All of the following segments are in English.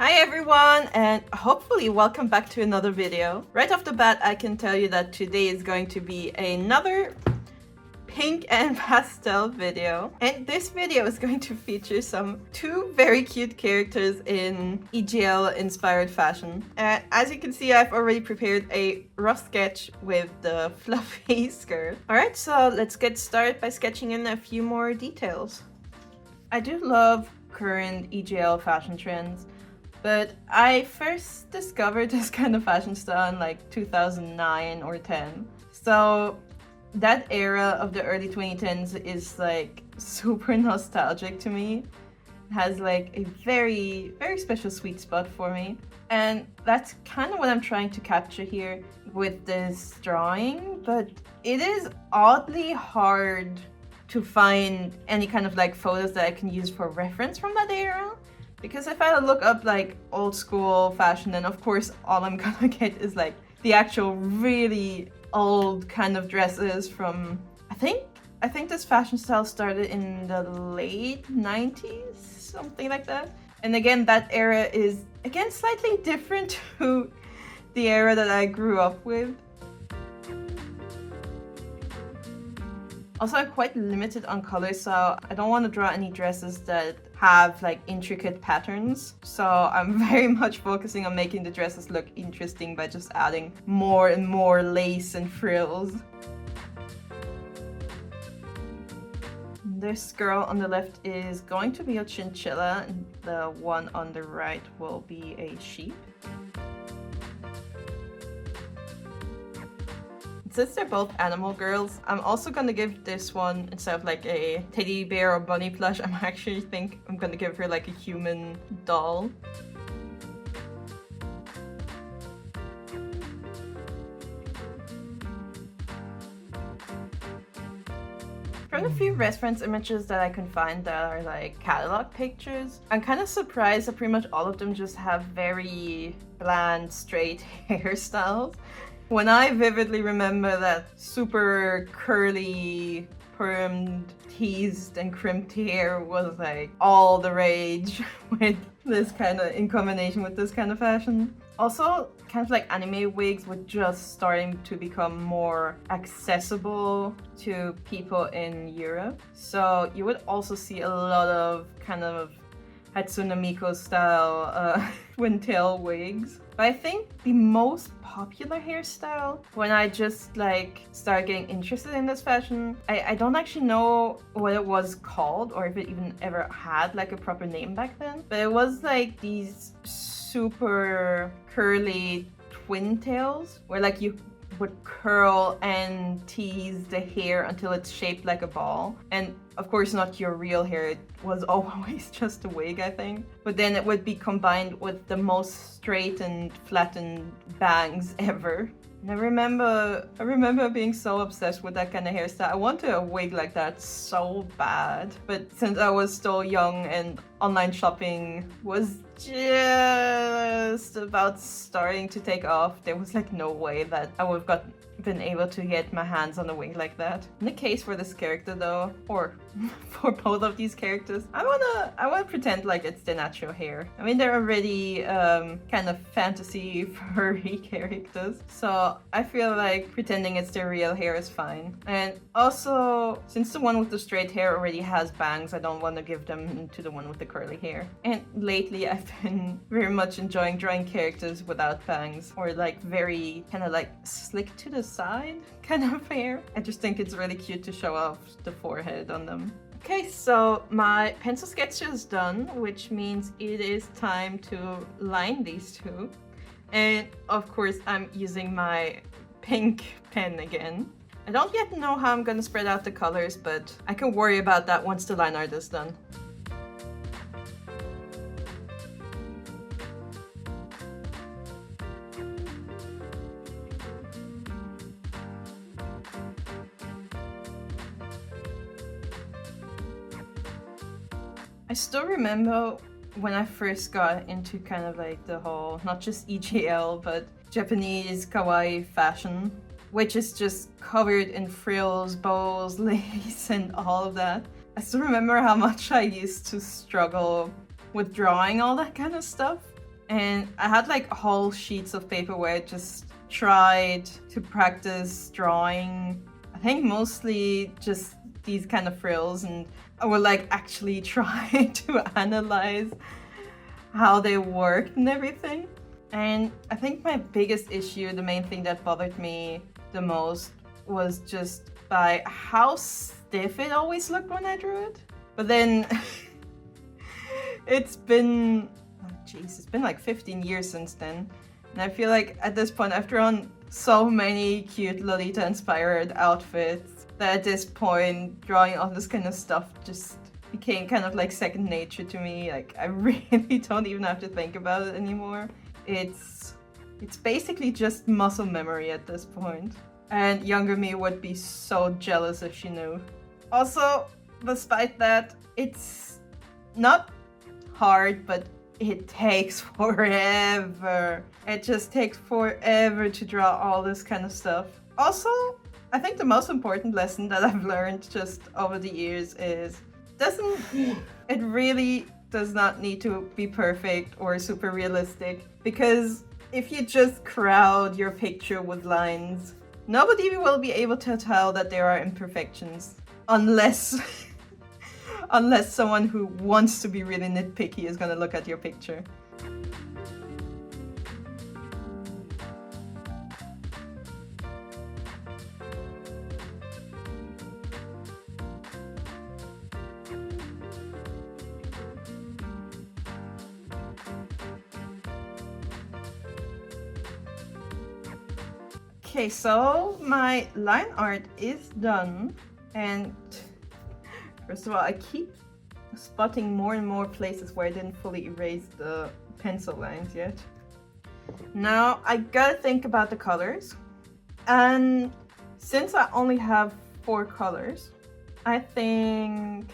Hi everyone, and hopefully welcome back to another video. Right off the bat, I can tell you that today is going to be another pink and pastel video. And this video is going to feature two very cute characters in EGL inspired fashion. And as you can see, I've already prepared a rough sketch with the fluffy skirt. Alright, so let's get started by sketching in a few more details. I do love current EGL fashion trends. But I first discovered this kind of fashion style in like 2009 or 10. So that era of the early 2010s is like super nostalgic to me. It has like a very, very special sweet spot for me. And that's kind of what I'm trying to capture here with this drawing. But it is oddly hard to find any kind of like photos that I can use for reference from that era. Because if I look up like old school fashion, then of course all I'm gonna get is like the actual really old kind of dresses from, I think this fashion style started in the late 90s, something like that. And again, that era is again slightly different to the era that I grew up with. Also, I'm quite limited on colors, so I don't want to draw any dresses that have like intricate patterns. So I'm very much focusing on making the dresses look interesting by just adding more and more lace and frills. This girl on the left is going to be a chinchilla, and the one on the right will be a sheep. Since they're both animal girls, I'm also gonna give this one, instead of like a teddy bear or bunny plush, I'm actually think I'm gonna give her like a human doll. From the few reference images that I can find that are like catalog pictures, I'm kind of surprised that pretty much all of them just have very bland, straight hairstyles. When I vividly remember that super curly, permed, teased, and crimped hair was like all the rage with this kind of, in combination with this kind of fashion. Also, kind of like anime wigs were just starting to become more accessible to people in Europe. So you would also see a lot of kind of Hatsune Miku style twin-tail wigs. But I think the most popular hairstyle, when I just like started getting interested in this fashion, I don't actually know what it was called or if it even ever had like a proper name back then. But it was like these super curly twin tails where like you would curl and tease the hair until it's shaped like a ball. And of course not your real hair, it was always just a wig, I think. But then it would be combined with the most straight and flattened bangs ever. And I remember being so obsessed with that kind of hairstyle. I wanted a wig like that so bad. But since I was still young and online shopping was just about starting to take off, there was like no way that I would have been able to get my hands on a wig like that. In the case for this character though, or for both of these characters, I wanna pretend like it's the natural hair. I mean, they're already kind of fantasy furry characters, so I feel like pretending it's their real hair is fine. And also, since the one with the straight hair already has bangs, I don't want to give them to the one with the curly hair. And lately I've been very much enjoying drawing characters without bangs, or like very kind of like slick to the side kind of hair. I just think it's really cute to show off the forehead on them. Okay, so my pencil sketch is done, which means it is time to line these two. And of course I'm using my pink pen again. I don't yet know how I'm gonna spread out the colors, but I can worry about that once the line art is done. I still remember when I first got into kind of like the whole, not just EGL, but Japanese kawaii fashion, which is just covered in frills, bows, lace, and all of that. I still remember how much I used to struggle with drawing all that kind of stuff. And I had like whole sheets of paper where I just tried to practice drawing. I think mostly just these kind of frills, and I would like actually try to analyze how they worked and everything. And I think my biggest issue, the main thing that bothered me the most, was just by how stiff it always looked when I drew it. But then it's been, it's been like 15 years since then. And I feel like at this point I've drawn so many cute Lolita inspired outfits that at this point drawing all this kind of stuff just became kind of like second nature to me. Like I really don't even have to think about it anymore. It's basically just muscle memory at this point. And younger me would be so jealous if she knew. Also, despite that, it's not hard, but it takes forever. It just takes forever to draw all this kind of stuff. Also, I think the most important lesson that I've learned just over the years is it really does not need to be perfect or super realistic, because if you just crowd your picture with lines, nobody will be able to tell that there are imperfections unless unless someone who wants to be really nitpicky is gonna look at your picture. Okay, so my line art is done, and first of all, I keep spotting more and more places where I didn't fully erase the pencil lines yet. Now I gotta think about the colors, and since I only have 4 colors, I think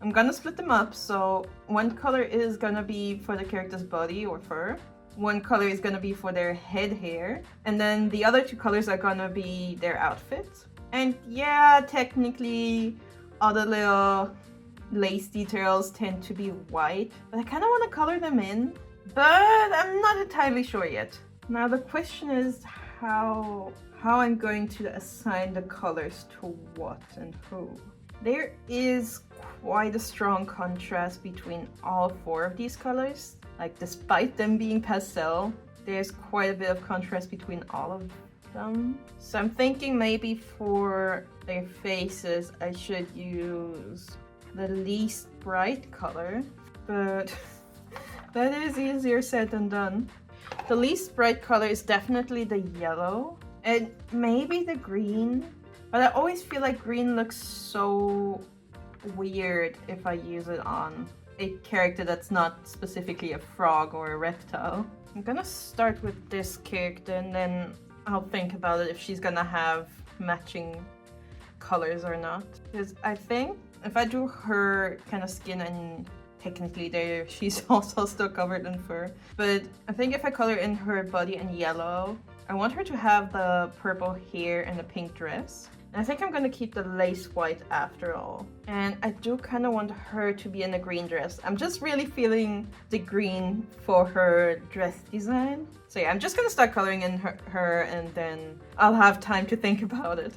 I'm gonna split them up. So one color is gonna be for the character's body or fur, one color is gonna be for their head hair, and then the other 2 colors are gonna be their outfits. And yeah, technically all the little lace details tend to be white, but I kind of want to color them in, but I'm not entirely sure yet. Now the question is how I'm going to assign the colors to what and who. There is quite a strong contrast between all 4 of these colors. Like, despite them being pastel, there's quite a bit of contrast between all of them. So I'm thinking maybe for their faces I should use the least bright color, but that is easier said than done. The least bright color is definitely the yellow, and maybe the green, but I always feel like green looks so weird if I use it on a character that's not specifically a frog or a reptile. I'm gonna start with this character, and then I'll think about it if she's gonna have matching colors or not. Because I think if I do her kind of skin, and technically there she's also still covered in fur, but I think if I color in her body in yellow, I want her to have the purple hair and the pink dress. I think I'm gonna keep the lace white after all. And I do kind of want her to be in a green dress. I'm just really feeling the green for her dress design. So yeah, I'm just gonna start coloring in her and then I'll have time to think about it.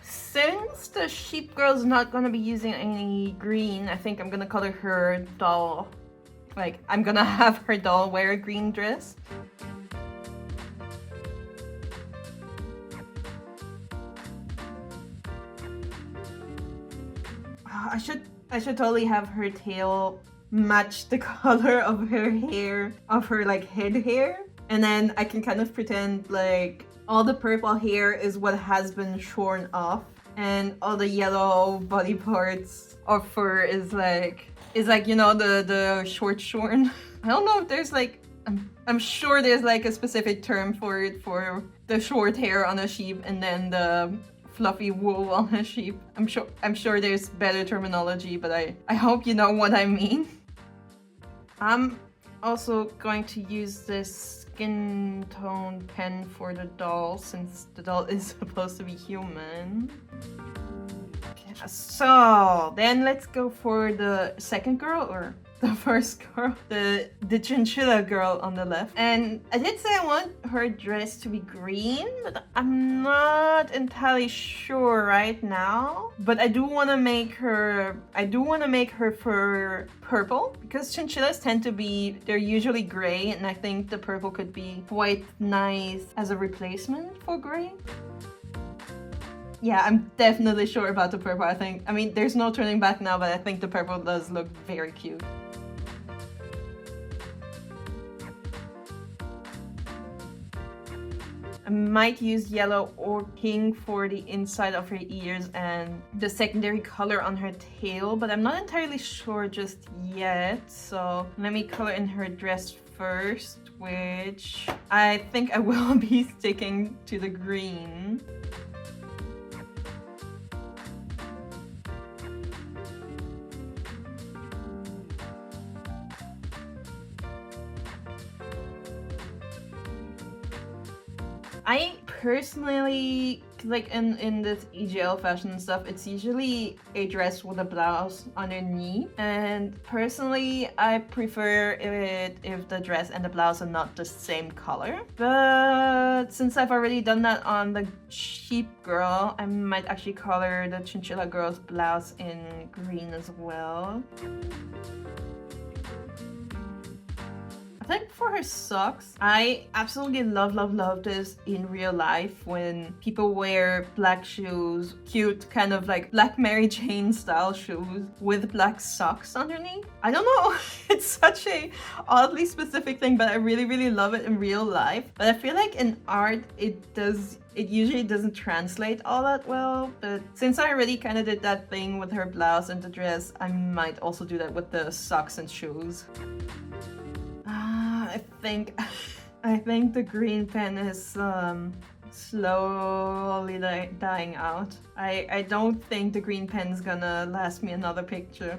Since the sheep girl's not gonna be using any green, I think I'm gonna color her doll. Like, I'm gonna have her doll wear a green dress. I should totally have her tail match the color of her hair, of her like head hair. And then I can kind of pretend like all the purple hair is what has been shorn off, and all the yellow body parts or fur is like you know, the short shorn. I don't know if there's like, I'm sure there's like a specific term for it, for the short hair on a sheep and then the fluffy wool on a sheep. I'm sure there's better terminology, but I hope you know what I mean. I'm also going to use this skin tone pen for the doll, since the doll is supposed to be human. Okay, so then let's go for the second girl, or the first girl, the chinchilla girl on the left. And I did say I want her dress to be green, but I'm not entirely sure right now. But I do want to make her fur purple, because chinchillas tend to be, they're usually gray, and I think the purple could be quite nice as a replacement for gray. Yeah, I'm definitely sure about the purple. I mean, there's no turning back now, but I think the purple does look very cute. I might use yellow or pink for the inside of her ears and the secondary color on her tail, but I'm not entirely sure just yet. So let me color in her dress first, which I think I will be sticking to the green. I personally, like in this EGL fashion and stuff, it's usually a dress with a blouse underneath. And personally, I prefer it if the dress and the blouse are not the same color. But since I've already done that on the sheep girl, I might actually color the chinchilla girl's blouse in green as well. I think for her socks, I absolutely love this in real life when people wear black shoes, cute kind of like Black Mary Jane style shoes with black socks underneath. I don't know, it's such a oddly specific thing, but I really love it in real life. But I feel like in art, it usually doesn't translate all that well, but since I already kind of did that thing with her blouse and the dress, I might also do that with the socks and shoes. I think the green pen is slowly dying out. I don't think the green pen's gonna last me another picture.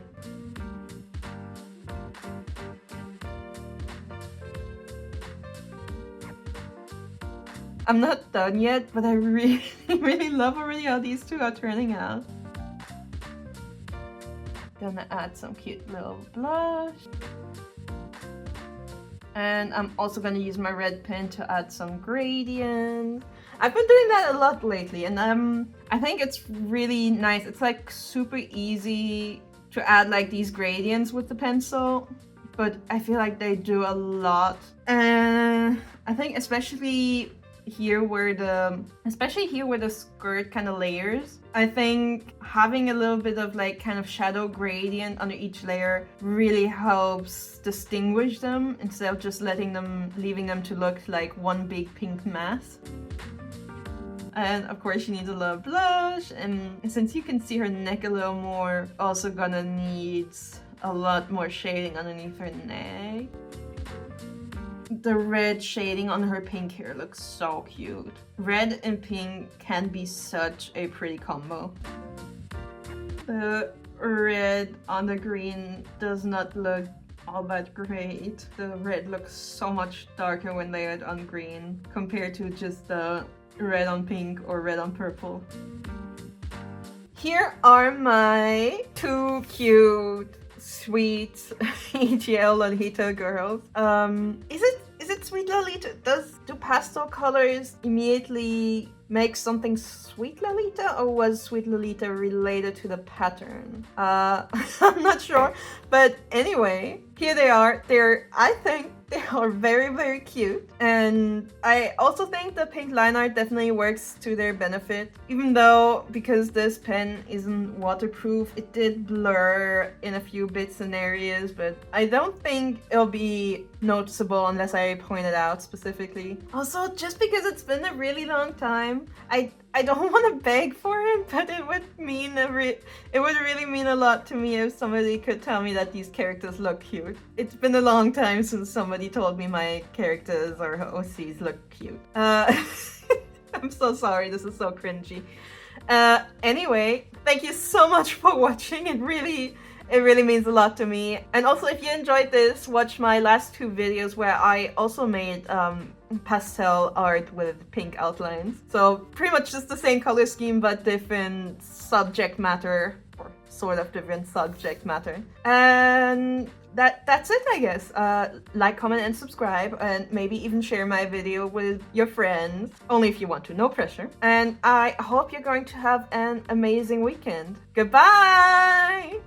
I'm not done yet, but I really love already how these two are turning out. Gonna add some cute little blush. And I'm also going to use my red pen to add some gradient. I've been doing that a lot lately, and I think it's really nice. It's like super easy to add like these gradients with the pencil, but I feel like they do a lot. And I think especially here where the skirt kind of layers, I think having a little bit of like kind of shadow gradient under each layer really helps distinguish them instead of just leaving them to look like one big pink mass. And of course she needs a little blush, and since you can see her neck a little more, also gonna need a lot more shading underneath her neck. The red shading on her pink hair looks so cute. Red and pink can be such a pretty combo. The red on the green does not look all that great. The red looks so much darker when layered on green compared to just the red on pink or red on purple. Here are my two cute sweet EGL Lolita girls. Is it sweet Lolita? Do pastel colors immediately make something sweet Lolita, or was sweet Lolita related to the pattern? I'm not sure, but anyway, here they are. I think they are very cute, and I also think the pink line art definitely works to their benefit, even though because this pen isn't waterproof, it did blur in a few bits and areas, but I don't think it'll be noticeable unless I point it out specifically. Also, just because it's been a really long time, I don't want to beg for it, but it would really mean a lot to me if somebody could tell me that these characters look cute. It's been a long time since somebody told me my characters or OCs look cute. I'm so sorry, this is so cringy. Anyway, thank you so much for watching. It really means a lot to me. And also, if you enjoyed this, watch my last 2 videos where I also made pastel art with pink outlines. So pretty much just the same color scheme but different subject matter, or sort of different subject matter. And that's it, I guess. Like, comment, and subscribe, and maybe even share my video with your friends. Only if you want to, no pressure. And I hope you're going to have an amazing weekend. Goodbye!